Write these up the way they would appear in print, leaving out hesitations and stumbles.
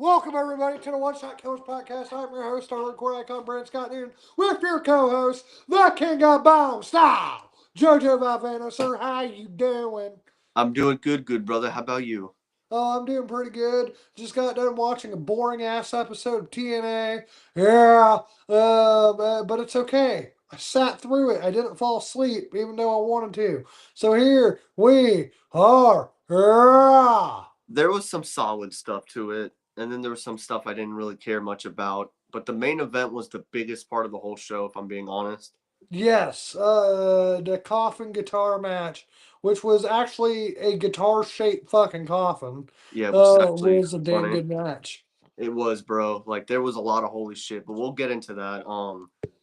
Welcome everybody to the One Shot Killers podcast. I'm your host, our record icon, Brent Scott Newton, with your co-host, the King of Bone Style, JoJo Valvano. Sir, how you doing? I'm doing good, brother. How about you? Oh, I'm doing pretty good. Just got done watching a boring ass episode of TNA. Yeah, but it's okay. I sat through it. I didn't fall asleep, even though I wanted to. So here we are. Yeah. There was some solid stuff to it, and then there was some stuff I didn't really care much about. But the main event was the biggest part of the whole show, if I'm being honest. Yes, the coffin guitar match, which was actually a guitar shaped fucking coffin, Yeah, which is actually was a damn funny. good match. It was, bro. Like there was a lot of holy shit, but we'll get into that.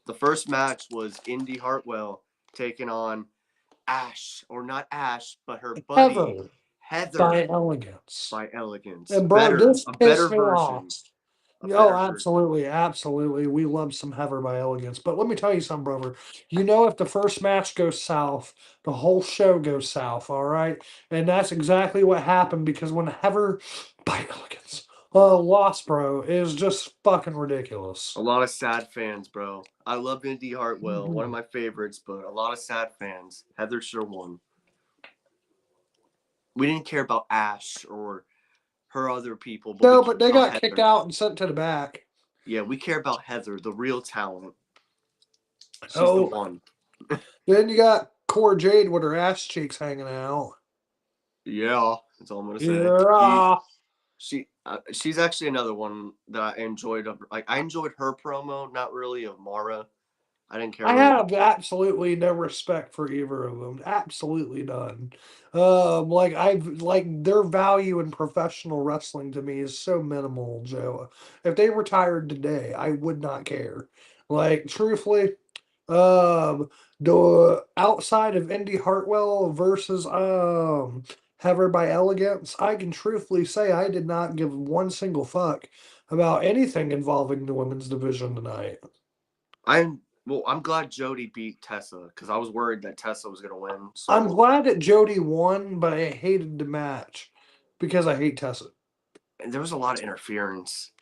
The first match was Indy Hartwell taking on Ash, or not Ash, but her buddy Ever by Heather elegance. by Elegance. And bro, this A better pissed me off. version. A Oh, better version. absolutely, absolutely. We love some Heather by Elegance. But let me tell you something, brother. You know, if the first match goes south, the whole show goes south, all right? And that's exactly what happened because when Heather by Elegance lost, bro, is just fucking ridiculous. A lot of sad fans, bro. I love Indy Hartwell, one of Mhm. my favorites, but a lot of sad fans. Heather sure won. We didn't care about Ash or her other people, but we No, care but they about got kicked Heather. out and sent to the back. Yeah, we care about Heather, the real talent. She's the Oh, one. then you got Core Jade with her ass cheeks hanging out. Yeah, that's all I'm gonna say. Yeah. She's actually another one that I enjoyed. Like I enjoyed her promo, not really of Mara. I didn't care I really about. have absolutely no respect for either of them. Absolutely none. Like their value in professional wrestling to me is so minimal, Joe. If they retired today, I would not care. Like truthfully, the outside of Indy Hartwell versus Heather by Elegance, I can truthfully say I did not give one single fuck about anything involving the women's division tonight. I'm I'm glad Jody beat Tessa because I was worried that Tessa was gonna win. I'm So glad that Jody won, but I hated the match because I hate Tessa. and there was a lot of interference.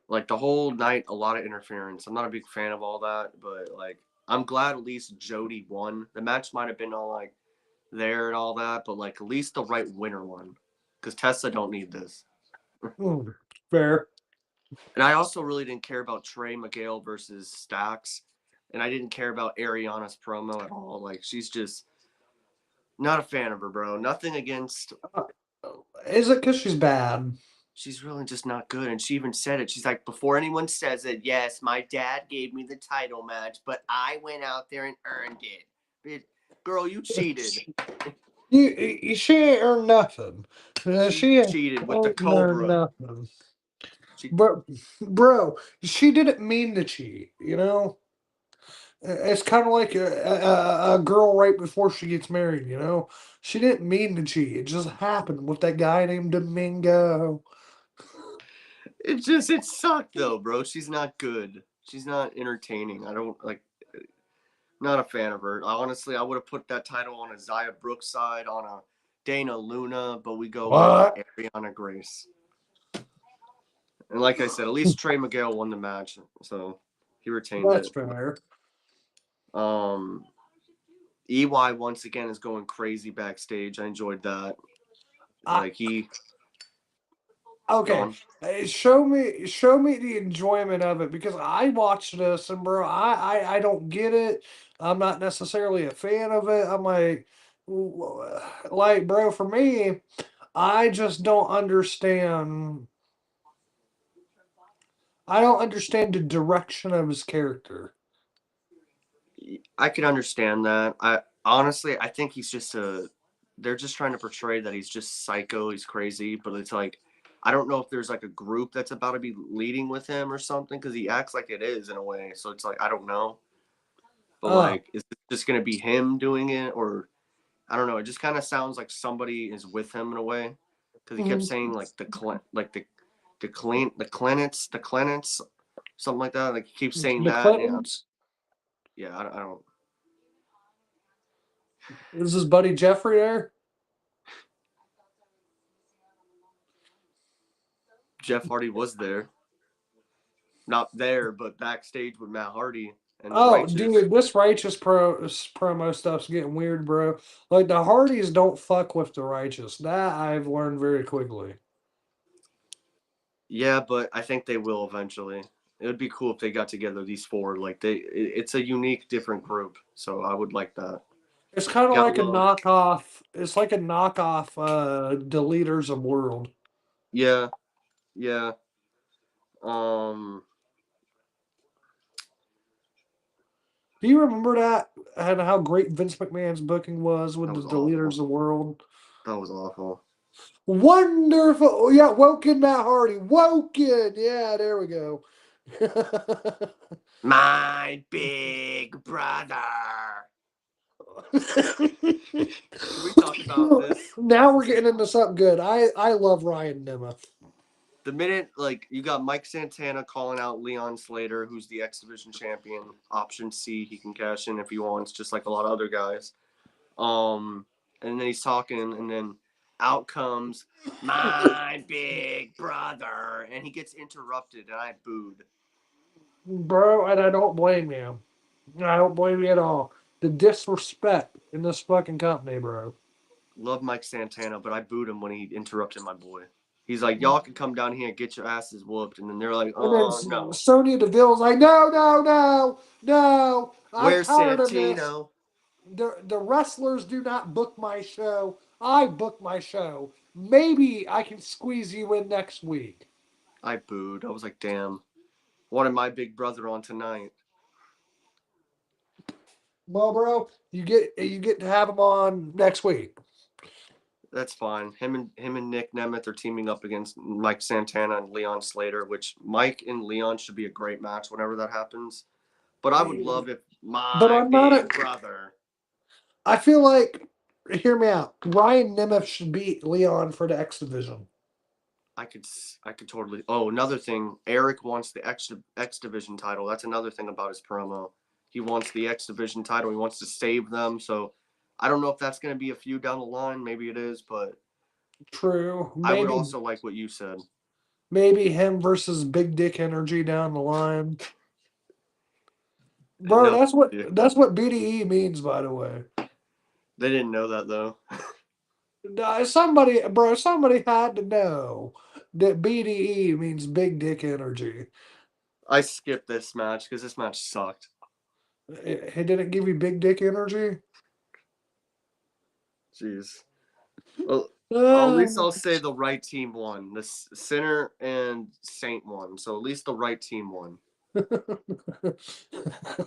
Like the whole night, a lot of interference. I'm not a big fan of all that, but like I'm glad at least Jody won. The match might have been all like there and all that, but like at least the right winner won. Because Tessa don't need this. Hmm, fair. And I also really didn't care about Trey Miguel versus Stax. And I didn't care about Ariana's promo at all. Like she's just not a fan of her, bro. Nothing against. Uh, Is it because she's bad? She's really just not good. And she even said it. She's like, before anyone says it, yes, my dad gave me the title match, but I went out there and earned it. But, girl, you cheated. She ain't earned nothing. She She ain't cheated with the earned Cobra. nothing. She Bro, she didn't mean to cheat, you know? It's kind of like a girl right before she gets married, you know? She didn't mean to cheat. It just happened with that guy named Domingo. it sucked though, bro. She's not good. She's not entertaining. I don't like not a fan of her. Honestly, I would have put that title on a Zaya Brooks side, on a Dana Luna, but we go with What? Ariana Grace. And like I said, at least Trey Miguel won the match, so he retained That's it. fair. Um, EY once again is going crazy backstage. I enjoyed that. I, Like he okay, gone. show me the enjoyment of it because I watched this and bro, I don't get it. I'm not necessarily a fan of it. I'm like bro, for me, I just don't understand. I don't understand the direction of his character. I could understand that. I think he's just a. They're just trying to portray that he's just psycho. He's crazy, but it's like I don't know if there's like a group that's about to be leading with him or something because he acts like it is in a way. So it's like I don't know, but Uh, like is it just gonna be him doing it or I don't know. It just kind of sounds like somebody is with him in a way because he kept mhm. saying like the Clenets, something like that. Like he keeps saying The that. Yeah, Clintons. yeah. I don't. Is his buddy Jeffrey there? Jeff Hardy was there, not there, but backstage with Matt Hardy and the Oh, Righteous. dude, this righteous promo stuff's getting weird, bro. Like the Hardys don't fuck with the righteous. That I've learned very quickly. Yeah, but I think they will eventually. It would be cool if they got together, these four. Like it's a unique, different group. So I would like that. It's kind of Gotta like a love. knockoff. It's like a knockoff. The leaders of world. Yeah, yeah. Um, Do you remember that and how great Vince McMahon's booking was with that was the leaders awful. of world? That was awful. Wonderful. Oh, yeah, Woken Matt Hardy. Woken. Yeah, there we go. My big brother. Can we talk about this? Now we're getting into something good. I love Ryan Nemeth. The minute like you got Mike Santana calling out Leon Slater, who's the X Division champion, option C, he can cash in if he wants, just like a lot of other guys. Um, and then he's talking, and then out comes my big brother, and he gets interrupted, and I booed. Bro, and I don't blame you. I don't blame you at all. The disrespect in this fucking company, bro. Love Mike Santana, but I booed him when he interrupted my boy. He's like, y'all can come down here and get your asses whooped, and then they're like, And then oh no, Sonya Deville's like, no, no, no, no. I'm where's tired of this. Santino? The wrestlers do not book my show. I book my show. Maybe I can squeeze you in next week. I booed. I was like, damn, wanted my big brother on tonight. Well, bro, you get to have him on next week. That's fine. Him and Nick Nemeth are teaming up against Mike Santana and Leon Slater, which Mike and Leon should be a great match whenever that happens. But I would love if But my I'm not a. big brother. I feel like, hear me out. Ryan Nemeth should beat Leon for the X division. I could I could totally. Oh, another thing. Eric wants the X Division title. That's another thing about his promo. He wants the X Division title. He wants to save them. So I don't know if that's going to be a feud down the line. Maybe it is, but True. I would Maybe also like what you said. maybe him versus Big Dick Energy down the line. Bro, No, that's what BDE means, by the way. they didn't know that though. Somebody had to know that BDE means Big Dick Energy. I skipped this match because this match sucked. He didn't give you Big Dick Energy. Jeez. Well, at Ah. least I'll say the right team won. The Sinner and Saint won. So at least the right team won.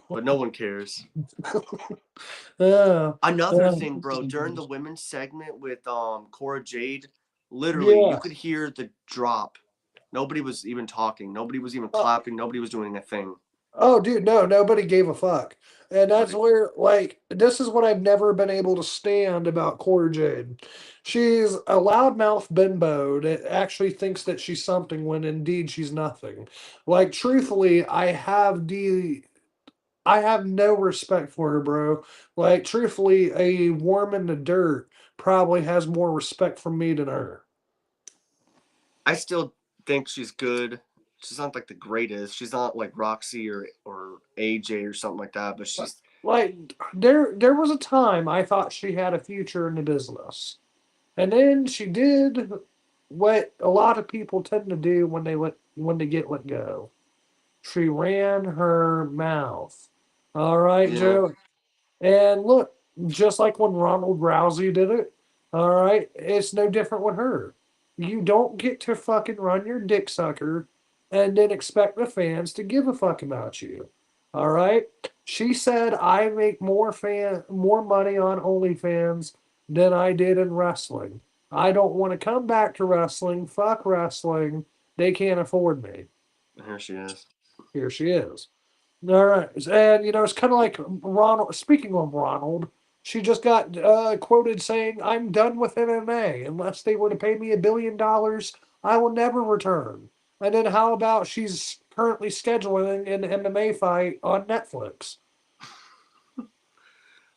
But no one cares. Yeah, Another yeah, thing, bro, during the women's segment with Cora Jade, literally you yeah. could hear the drop. Nobody was even talking. Nobody was even Uh, clapping. Nobody was doing a thing. oh, dude, no, nobody gave a fuck. And that's Right. where, like, this is what I've never been able to stand about Cora Jade. She's a loudmouth bimbo that actually thinks that she's something when indeed she's nothing. Like, truthfully, I have no respect for her, bro. Like, truthfully, a worm in the dirt probably has more respect for me than her. I still think she's good. She's not like the greatest. She's not like Roxy or AJ or something like that. But she's Like, there was a time I thought she had a future in the business. And then she did what a lot of people tend to do when they get let go. She ran her mouth. All right, yeah. Joe. And look, just like when Ronald Rousey did it, all right, it's no different with her. You don't get to fucking run your dick sucker and then expect the fans to give a fuck about you. All right? She said I make more money on OnlyFans than I did in wrestling. I don't want to come back to wrestling. Fuck wrestling. They can't afford me. Here she is. Here she is. All right, and it's kind of like Ronald. Speaking of Ronald, she just got quoted saying, "I'm done with MMA. Unless they were to pay me $1 billion, I will never return." And then how about she's currently scheduling an MMA fight on Netflix?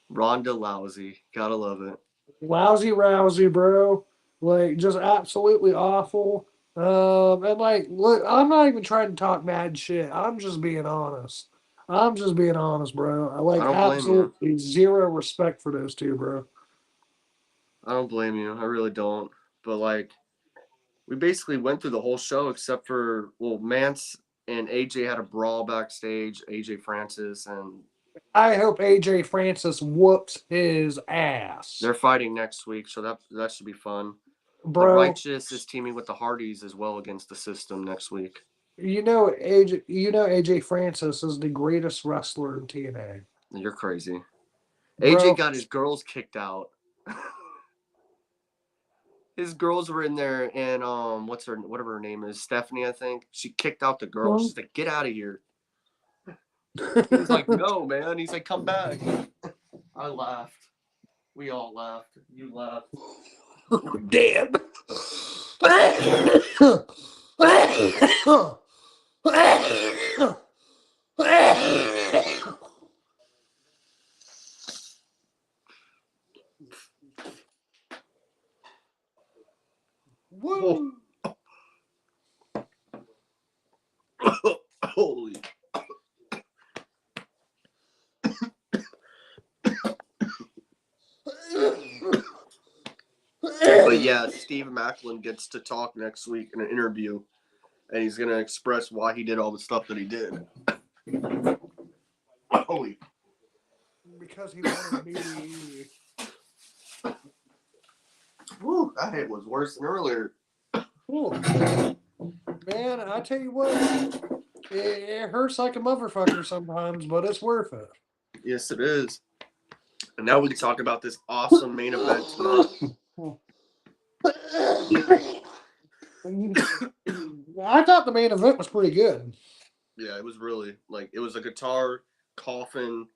Ronda Lousy. Gotta love it. Lousy Rousey, bro. Like just absolutely awful. And like, look, I'm not even trying to talk mad shit. I'm just being honest. I'm just being honest, bro. I I like don't blame you. absolutely zero respect for those two, bro. I don't blame you. I really don't. But like, we basically went through the whole show except for Mance and AJ had a brawl backstage. AJ Francis and I hope AJ Francis whoops his they're ass, fighting next week, so that should be fun. The bro. Righteous is teaming with the Hardys as well against the System next week. You know AJ Francis is the greatest wrestler in TNA, You're crazy. AJ bro. got his girls kicked out. His girls were in there, and whatever her name is, Stephanie, I think. She kicked out the girls. She's like, "Get out of here." He was like, "No, man." He's like, "Come back." I laughed. We all laughed. You laughed. Damn. Oh, Woo. holy. But yeah, Steve Macklin gets to talk next week in an interview, and he's gonna express why he did all the stuff that he did. Holy. Because he wanted me. Woo, that hit was worse than earlier. Cool. Man, I tell you what, it hurts like a motherfucker sometimes, but it's worth it. Yes, it is. And now we can talk about this awesome main event tonight. I thought the main event was pretty good. Yeah, it was really like it was a guitar, coffin,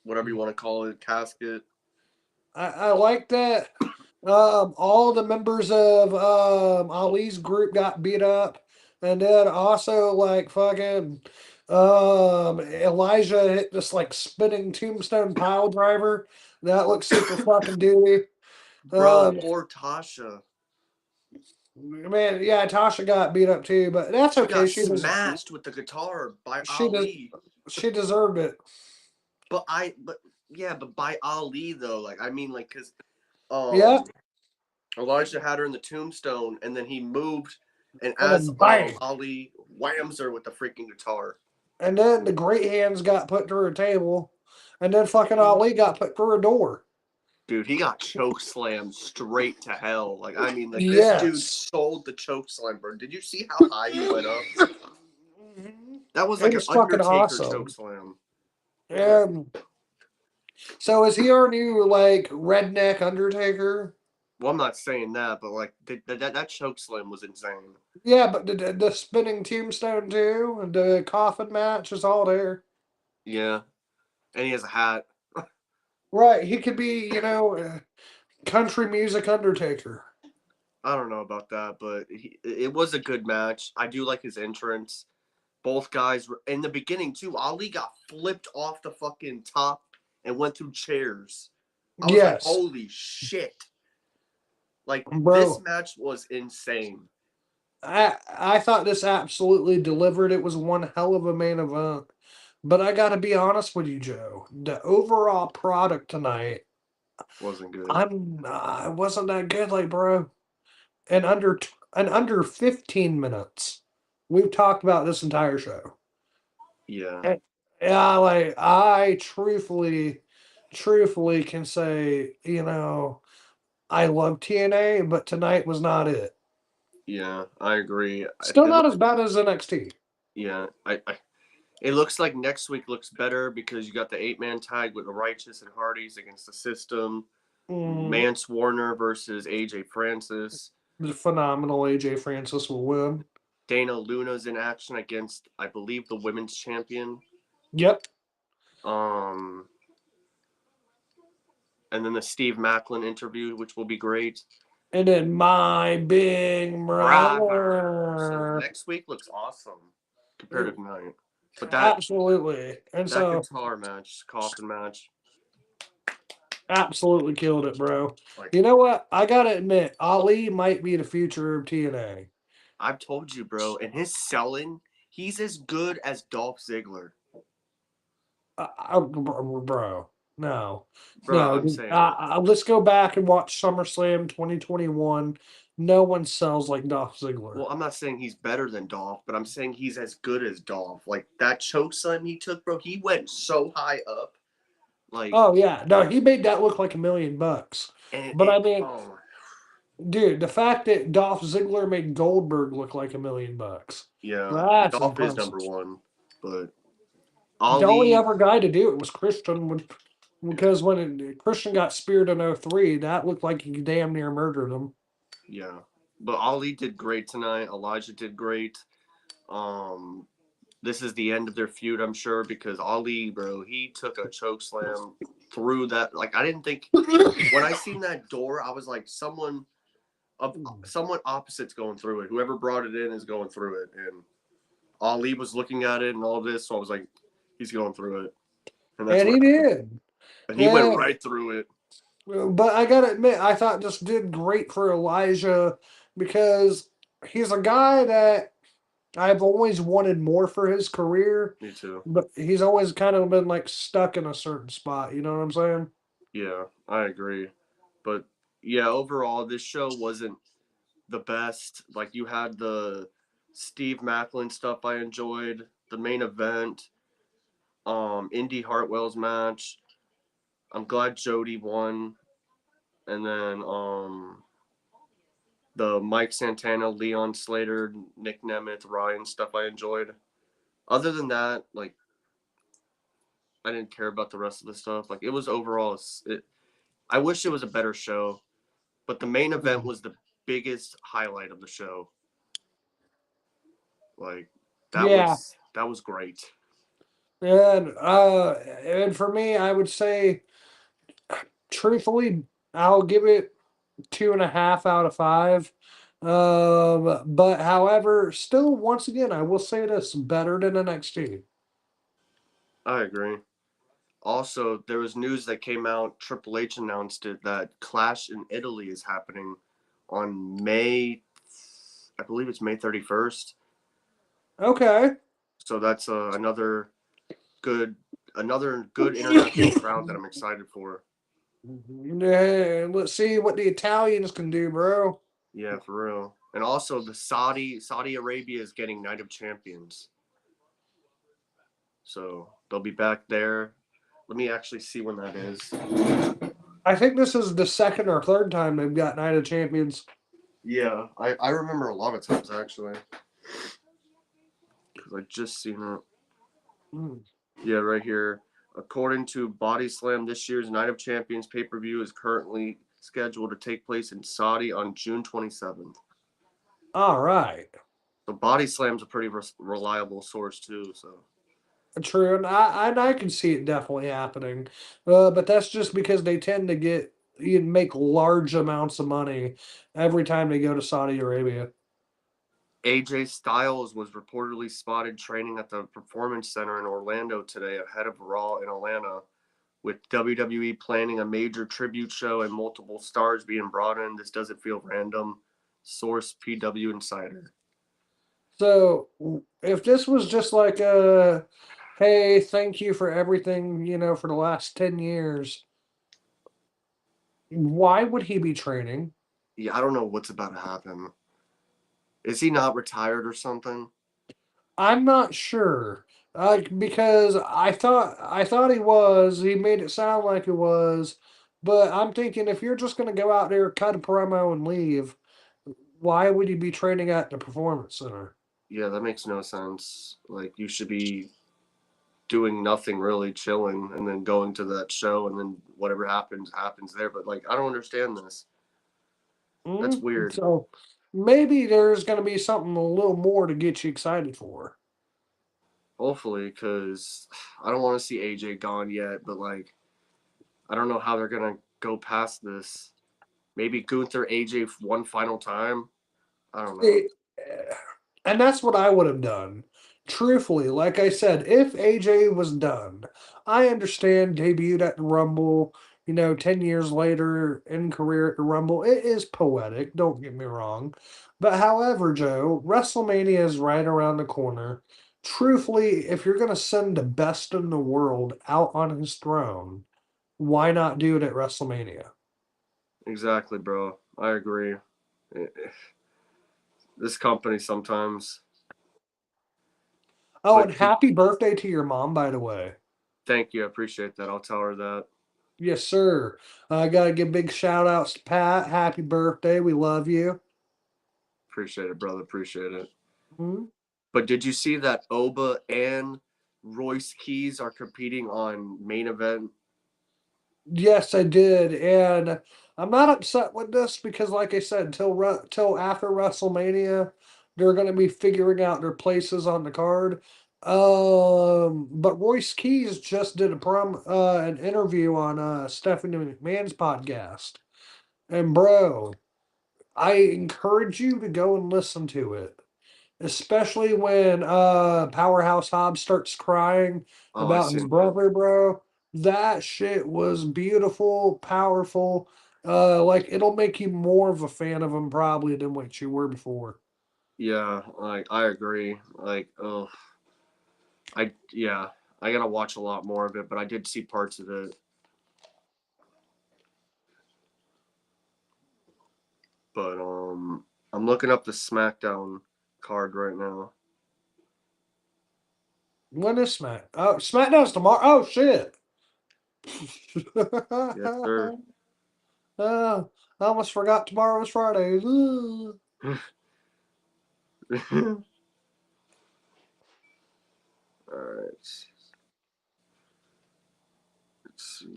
whatever you want to call it, casket. I like that. All the members of Ali's group got beat up, and then also like fucking Elijah hit this like spinning tombstone pile driver that looks super fucking doozy. Bro, Um, poor Tasha. man, yeah, Tasha got beat up too, but that's She okay. got smashed with the guitar by She does Ali. she deserved it. But yeah, but by Ali though, like I mean, like because Yeah, Elijah had her in the tombstone, and then he moved, and and as then bang. Ali whams her with the freaking guitar. And then the great hands got put through a table, and then fucking Ali got put through a door. Dude, he got choke slammed straight to hell. Like I mean, like this dude Yes. sold the choke slam, bro. Did you see how high he went up? That was It like an was fucking Undertaker choke awesome. slam. Um, so is he our new like redneck Undertaker? Well, I'm not saying that, but like that choke slam was insane. Yeah, but the spinning tombstone too, and the coffin match is all there. Yeah, and he has a hat. Right, he could be, country music Undertaker. I don't know about that, but it was a good match. I do like his entrance. Both guys were in the beginning too. Ali got flipped off the fucking top and went through chairs. I was like, Yes, holy shit. Like this bro. match was insane. I thought this absolutely delivered. It was one hell of a main event. But I got to be honest with you, Joe. The overall product tonight, Wasn't good. it wasn't that good, like bro. In under 15 minutes, we've talked about this entire show. Yeah. And, yeah, like I truthfully can say, I love TNA, but tonight was not it. Yeah, I agree. Still not as bad as NXT. Yeah, it looks like next week looks better because you got the 8-man tag with the Righteous and Hardys against the System. Mm, Mance Warner versus AJ Francis. the phenomenal AJ Francis will win. Dana Luna's in action against, I believe, the women's champion. Yep. Um, and then the Steve Macklin interview, which will be great. And then my big Brother. So brother. next week looks awesome compared to tonight. But that Absolutely. And that so guitar match, coffin match, Absolutely killed it, bro. Like You know what? I gotta admit, Ali might be the future of TNA. I've told you, bro, and his selling, he's as good as Dolph Ziggler. Bro, no, Bro, no. I'm saying it. Let's go back and watch SummerSlam 2021. No one sells like Dolph Ziggler. Well, I'm not saying he's better than Dolph, but I'm saying he's as good as Dolph. Like that choke slam he took, bro, he went so high up. Like Oh yeah, no, he made that look like $1 million. and But it I mean, oh dude, the fact that Dolph Ziggler made Goldberg look like $1 million, yeah, that's Dolph is impressive. number one. But The only Ali, other guy to do it was Christian, yeah, because when Christian got speared in '03, that looked like he damn near murdered him. yeah. But Ali did great tonight. Elijah did great. Um, this is the end of their feud, I'm sure, because Ali, bro, he took a choke slam through that. Like I didn't think when I seen that door, I was like, someone opposite's going through it. Whoever brought it in is going through it, and Ali was looking at it and all this, so I was like, he's going through it, and that's And what he happened. did. And he went Yeah, right through it. but I gotta admit, I thought this did great for Elijah because he's a guy that I've always wanted more for his career, Me too. but he's always kind of been like stuck in a certain spot. You know what I'm saying? Yeah, I agree. But yeah, overall, this show wasn't the best. Like you had the Steve Macklin stuff I enjoyed, the main event, Indy Hartwell's match. I'm glad Jody won, and then the Mike Santana, Leon Slater, Nick Nemeth, Ryan stuff I enjoyed. Other than that, like I didn't care about the rest of the stuff. Like it was overall, I wish it was a better show, but the main event was the biggest highlight of the show. Like Yeah, that was great. and for me, I would say, truthfully, I'll give it 2.5 out of 5. But however, still, once again, I will say this: better than NXT. I agree. Also, there was news that came out. Triple H announced it that Clash in Italy is happening on May, I believe it's May 31st. Okay. So that's good, another good international crowd that I'm excited for. Yeah, let's see what the Italians can do, bro. Yeah, for real. And also the Saudi Arabia is getting Night of Champions, so they'll be back there. Let me actually see when that is. I think this is the second or third time they've got Night of Champions. Yeah, I remember a lot of times actually because I just seen it. Mm. Yeah, right here. According to Body Slam, this year's Night of Champions pay per view is currently scheduled to take place in Saudi on June 27th. All right. So Body Slam's a pretty reliable source too. So True, and I can see it definitely happening, but that's just because they tend to make large amounts of money every time they go to Saudi Arabia. AJ Styles was reportedly spotted training at the Performance Center in Orlando today ahead of Raw in Atlanta, with WWE planning a major tribute show and multiple stars being brought in. This doesn't feel random. Source PW Insider. So if this was just like a, hey, thank you for everything, for the last 10 years, why would he be training? Yeah, I don't know what's about to happen. Is he not retired or something? I'm not sure. Because I thought he was. He made it sound like it was, but I'm thinking if you're just gonna go out there, cut a promo, and leave, why would you be training at the performance center? Yeah, that makes no sense. Like you should be doing nothing really, chilling, and then going to that show, and then whatever happens happens there. But like, I don't understand this. That's weird. So maybe there's gonna be something a little more to get you excited for. Hopefully, because I don't want to see AJ gone yet. But like, I don't know how they're gonna go past this. Maybe Gunther AJ one final time. I don't know. It- and that's what I would have done. Truthfully, like I said, if AJ was done, I understand debuted at the Rumble. 10 years later in career at the Rumble. It is poetic, don't get me wrong. But however, Joe, WrestleMania is right around the corner. Truthfully, if you're going to send the best in the world out on his throne, why not do it at WrestleMania? Exactly, bro. I agree. This company sometimes. Oh, But and happy birthday to your mom, by the way. thank you. I appreciate that. I'll tell her that. Yes, sir. I got to give big shout outs to Pat. Happy birthday. We love you. Appreciate it, brother. Appreciate it. Mhm. But did you see that Oba and Royce Keys are competing on main event? Yes, I did, and I'm not upset with this because, like I said, till after WrestleMania, they're going to be figuring out their places on the card. But Royce Keys just did an interview on Stephanie McMahon's podcast, and bro, I encourage you to go and listen to it, especially when Powerhouse Hobbs starts crying Oh, I about his seen that. brother, bro. That shit was beautiful, powerful. Like it'll make you more of a fan of him probably than what you were before. Yeah, like I agree. Like, oh, yeah, I gotta watch a lot more of it, but I did see parts of it. But I'm looking up the SmackDown card right now. When is Smack? Oh, SmackDown's tomorrow. Oh shit. Yes, sir. Oh, I almost forgot tomorrow was Friday. Ugh. All right. Let's see.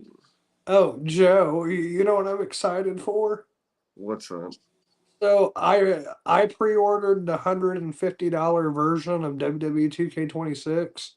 Oh, Joe, you know what I'm excited for? What's up? So I pre-ordered the $150 version of WWE 2K26,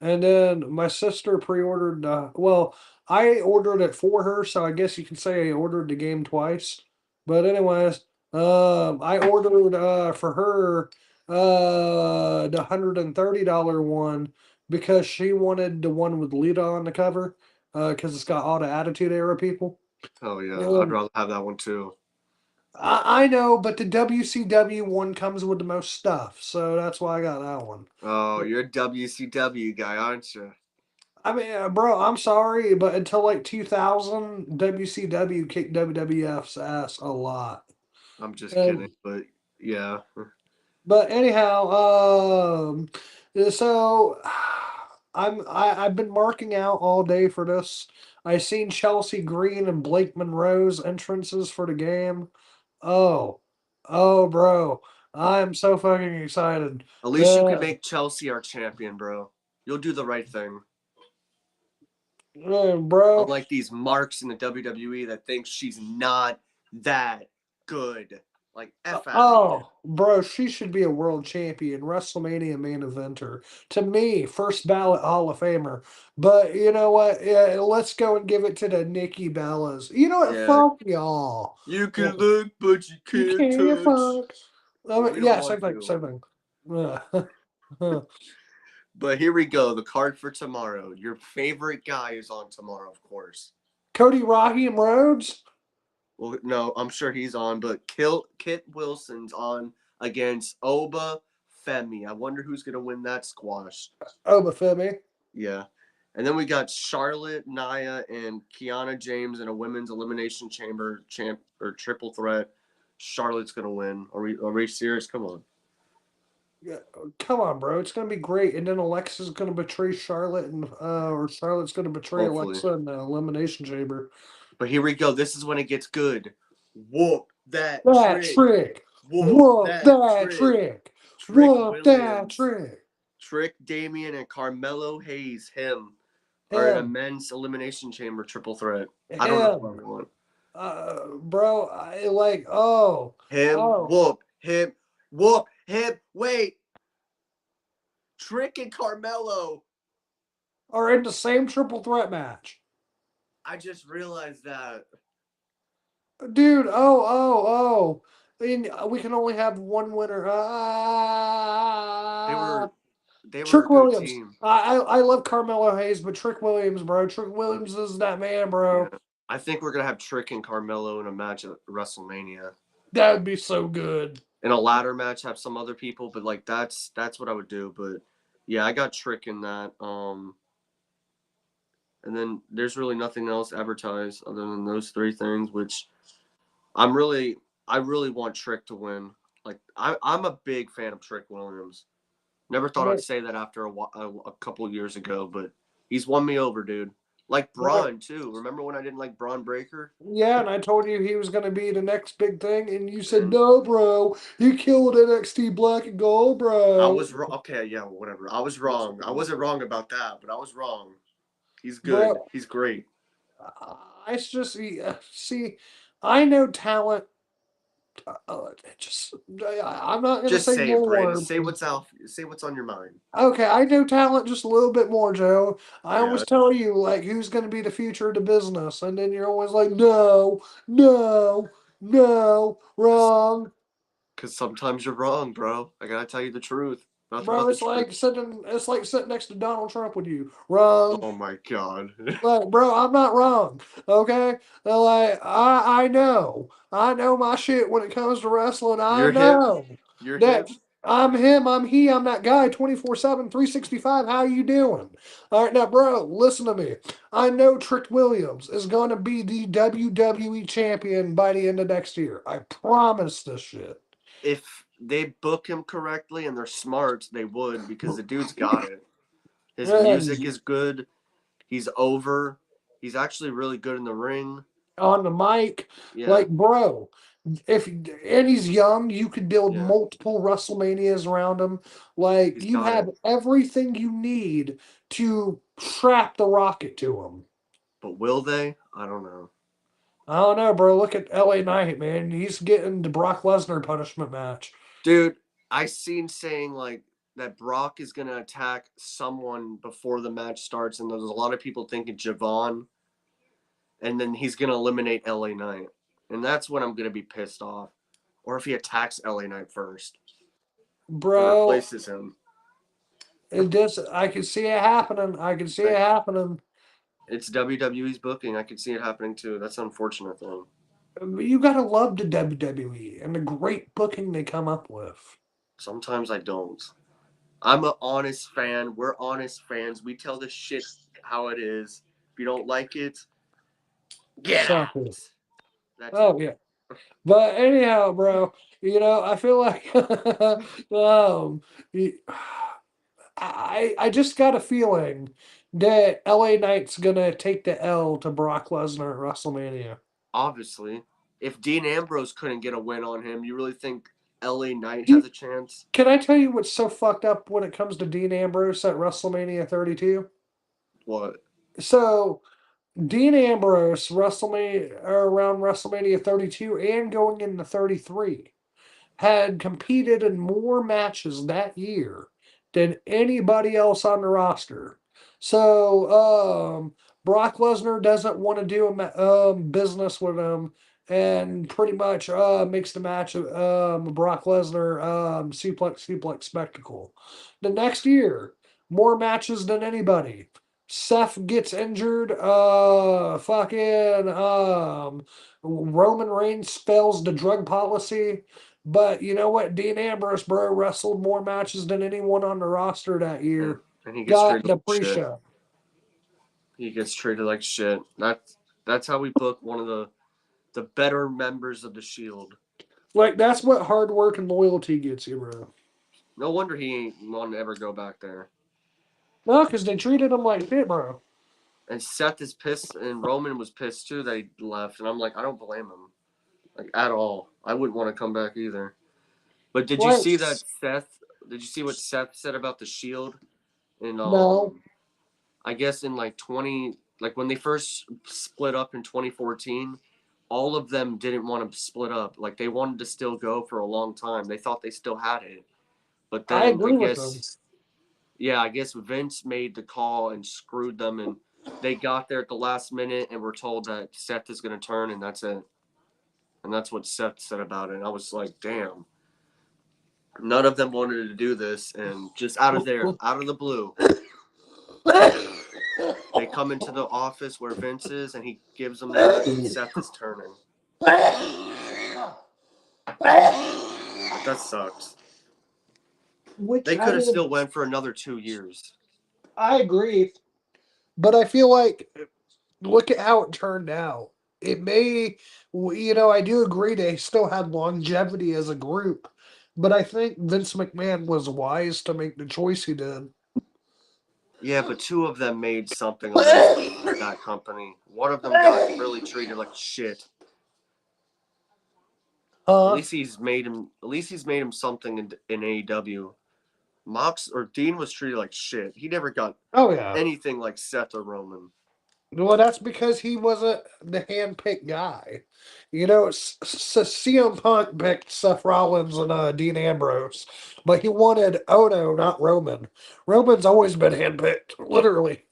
and then my sister pre-ordered. Well, I ordered it for her, so I guess you can say I ordered the game twice. But anyways, I ordered for her the $130 one because she wanted the one with Lita on the cover because it's got all the Attitude Era people. Oh yeah, I'd rather have that one too. I know, but the WCW one comes with the most stuff, so that's why I got that one. Oh, you're a WCW guy, aren't you? I mean, bro, I'm sorry, but until like 2000, WCW kicked WWF's ass a lot. I'm just kidding, And but yeah. but anyhow, so I've been marking out all day for this. I seen Chelsea Green and Blake Monroe's entrances for the game. Oh, oh, bro, I'm so fucking excited. At least you could Uh, make Chelsea our champion, bro. You'll do the right thing. bro, Unlike these marks in the WWE that think she's not that good. Like F out of here. oh, bro, she should be a world champion, WrestleMania main eventer. To me, first ballot Hall of Famer. But you know what? Yeah, let's go and give it to the Nikki Bellas. You know what? Yeah. Fuck y'all. You Yeah, can look, but you you can't can't touch. fuck. I But mean, we don't yeah, want same thing, to. same thing. Yeah. But here we go. The card for tomorrow. Your favorite guy is on tomorrow, of course. Cody Raheem Rhodes. Well, no, I'm sure he's on, but Kit Wilson's on against Oba Femi. I wonder who's going to win that squash. Obafemi. Yeah. And then we got Charlotte, Nia, and Kiana James in a women's elimination chamber champ or triple threat. Charlotte's gonna win. Are we serious? Come on. Yeah, come on, bro. It's gonna be great. And then Alexa's gonna betray Charlotte, and or Charlotte's gonna betray Hopefully. Alexa in the elimination chamber. But here we go. This is when it gets good. Whoop that That trick. trick. Whoop Whoop that that trick. trick. Trick Whoop that Williams. trick. Trick Damien and Carmelo Hayes, him, are in a Him. men's elimination chamber triple threat. I don't know who Him. I want. Bro, I like, oh. Him, Oh. whoop, him, whoop, him. Wait, Trick and Carmelo. Are in the same triple threat match. I just realized that Dude, oh. I mean, we can only have one winner. they were they were a Trick good Williams. team. I love Carmelo Hayes, but Trick Williams, bro. Trick Williams is that man, Yeah, bro. I think we're gonna have Trick and Carmelo in a match at WrestleMania. That would be so good. In a ladder match, have some other people, but like that's what I would do. But yeah, I got Trick in that. And then there's really nothing else advertised other than those three things, which I'm really I really want Trick to win. Like I'm a big fan of Trick Williams. Never thought I'd Right, say that after a couple years ago, but he's won me over, dude. Like right. Braun too. Remember when I didn't like Braun Breaker? Yeah, and I told you he was going to be the next big thing, and you said, And no, bro. He killed NXT Black and Gold, I bro. was wrong. Okay, yeah, whatever. I was wrong. I wasn't wrong about that, but I was wrong. He's good. Bro, He's great. I just see, I know talent. Just, I'm not going to Just say say it, Brady. more. Say what's out. Say what's on your mind. Okay, I know talent just a little bit more, Joe. I Yeah, always tell you, like, who's going to be the future of the business, and then you're always like, no, no, no, wrong. because sometimes you're wrong, bro. I gotta tell you the truth. Nothing Bro, but the truth. it's like sitting next to Donald Trump with you. Wrong. Oh my god. Like, bro, I'm not wrong. Okay? Like, I know my shit when it comes to wrestling. I You're hip. know You're that hip. I'm him, I'm he, I'm that guy 24/7, 365. How you doing? All right, now, bro, listen to me. I know Trick Williams is going to be the WWE champion by the end of next year. I promise this shit. If they book him correctly and they're smart, they would because the dude's got it. His music is good. He's over. He's actually really good in the ring. On the mic. Yeah, Like, bro, if and he's young, you could build yeah. multiple WrestleManias around him. Like, He's you got have it. everything you need to strap the rocket to him. But will they? I don't know. I don't know, bro. Look at LA Knight, man. He's getting the Brock Lesnar punishment match. Dude, I seen saying like that Brock is gonna attack someone before the match starts, and there's a lot of people thinking Javon, and then he's gonna eliminate LA Knight. And that's when I'm gonna be pissed off. Or if he attacks LA Knight first and Bro, replaces him. it just I can see it happening. I can see it Like happening. it's WWE's booking. I could see it happening too. That's an unfortunate thing. You gotta love the WWE and the great booking they come up with. Sometimes I don't. I'm an honest fan. We're honest fans. We tell the shit how it is. If you don't like it, get So cool. out. That's it. Oh yeah. But anyhow, bro, I feel like um, y- I just got a feeling that LA Knight's gonna take the L to Brock Lesnar at WrestleMania. Obviously, if Dean Ambrose couldn't get a win on him, you really think LA Knight has You, a chance? can I tell you what's so fucked up when it comes to Dean Ambrose at WrestleMania 32? What? So Dean Ambrose WrestleMania or around WrestleMania 32 and going into 33 had competed in more matches that year than anybody else on the roster. So Brock Lesnar doesn't want to do business with him, and pretty much makes the match Brock Lesnar suplex spectacle. The next year, more matches than anybody. Seth gets injured. Fucking Roman Reigns spells the drug policy. But you know what? Dean Ambrose, bro, wrestled more matches than anyone on the roster that And, year. and he gets Got treated the like shit. pre-show. He gets treated like shit. That's how we book one of the better members of the Shield. Like that's what hard work and loyalty gets you, bro. No wonder he ain't want to ever go back there. No, because they treated him like shit, bro. And Seth is pissed, and Roman was pissed too that he left. And I'm like, I don't blame him, like at all. I wouldn't want to come back either. But did you Like, see that Seth? Did you see what Seth said about the Shield? And no, I guess in like 20, like when they first split up in 2014, all of them didn't want to split up. Like they wanted to still go for a long time. They thought they still had it, but I then I agree with them. guess yeah, I guess Vince made the call and screwed them, and they got there at the last minute and were told that Seth is going to turn, and that's it. And that's what Seth said about it. And I was like, damn. None of them wanted to do this, and just out of there, out of the blue. They come into the office where Vince is, and he gives them that, and Seth is turning. That sucks. Which They could I have mean, still went for another 2 years. I agree, but I feel like look at how it turned out. It may, I do agree they still had longevity as a group, but I think Vince McMahon was wise to make the choice he did. Yeah, but two of them made something on that company. One of them got really treated like shit. At Huh? least he's made him. At least he's made him something in AEW. Mox or Dean was treated like shit. He never got Oh yeah. anything like Seth or Roman. Well, that's because he wasn't the hand-picked guy. CM Punk picked Seth Rollins and Dean Ambrose, but he wanted Ono, not Roman. Roman's always been handpicked, literally.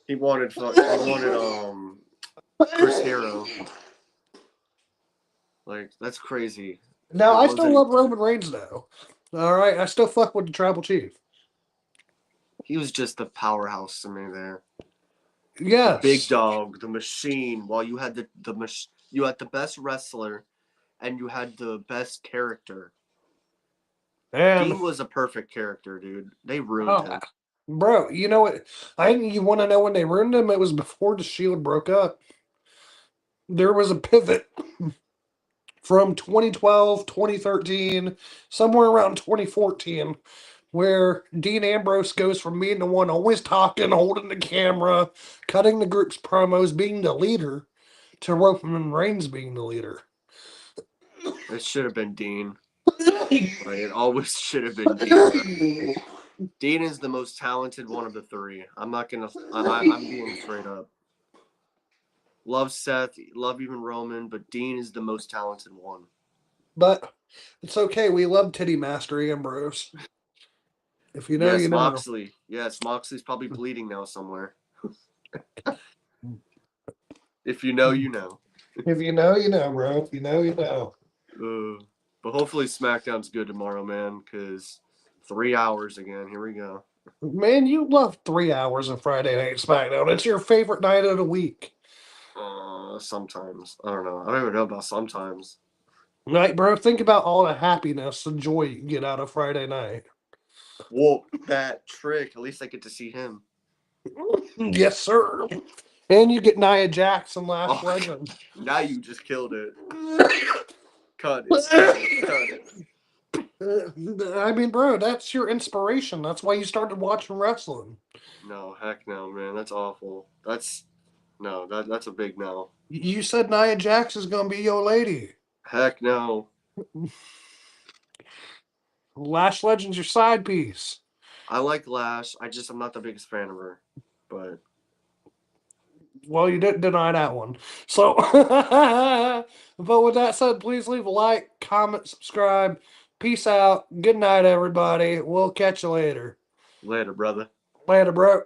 He wanted Chris Hero. Like that's crazy. If Now, it I still wasn't, love Roman Reigns, though. All right, I still fuck with the Tribal Chief. he was just the powerhouse to me there. The big Yes, dog, the machine. While you had you had the best wrestler and you had the best character. and Dean was a perfect character, dude. They ruined oh, him. bro, you know what? You want to know when they ruined him? It was before the Shield broke up. There was a pivot from 2012, 2013, somewhere around 2014, where Dean Ambrose goes from being the one always talking, holding the camera, cutting the group's promos, being the leader, to Roman Reigns being the leader. It should have been Dean. Like it always should have been Dean. Dean is the most talented one of the three. I'm not gonna. I'm being straight up. Love Seth, love even Roman, but Dean is the most talented one. But it's okay. We love Titty Master Ambrose. If you know, you Yes, know. Moxley. Yes, Moxley's probably bleeding now somewhere. If you know, you know. If you know, you know, bro. If you know, you know. But hopefully SmackDown's good tomorrow, man, because 3 hours again. Here we go. Man, you love 3 hours of Friday Night SmackDown. It's your favorite night of the week. Sometimes. I don't know. I don't even know about sometimes. Right, bro? Think about all the happiness and joy you get out of Friday night. Well, that trick, at least I get to see him. Yes, sir. And you get Nia Jackson, Last Oh, Legend. now you just killed it. Cut it. Cut it. Cut it. I mean, bro, that's your inspiration. That's why you started watching wrestling. No, heck no, man. That's awful. That's no. That's a big no. You said Nia Jackson's gonna be your lady. Heck no. Last Legend's your side piece. I like Lash. I'm not the biggest fan of her, but Well, you didn't deny that one. So, but with that said, please leave a like, comment, subscribe. Peace out. Good night, everybody. We'll catch you later. later, brother. Later, bro.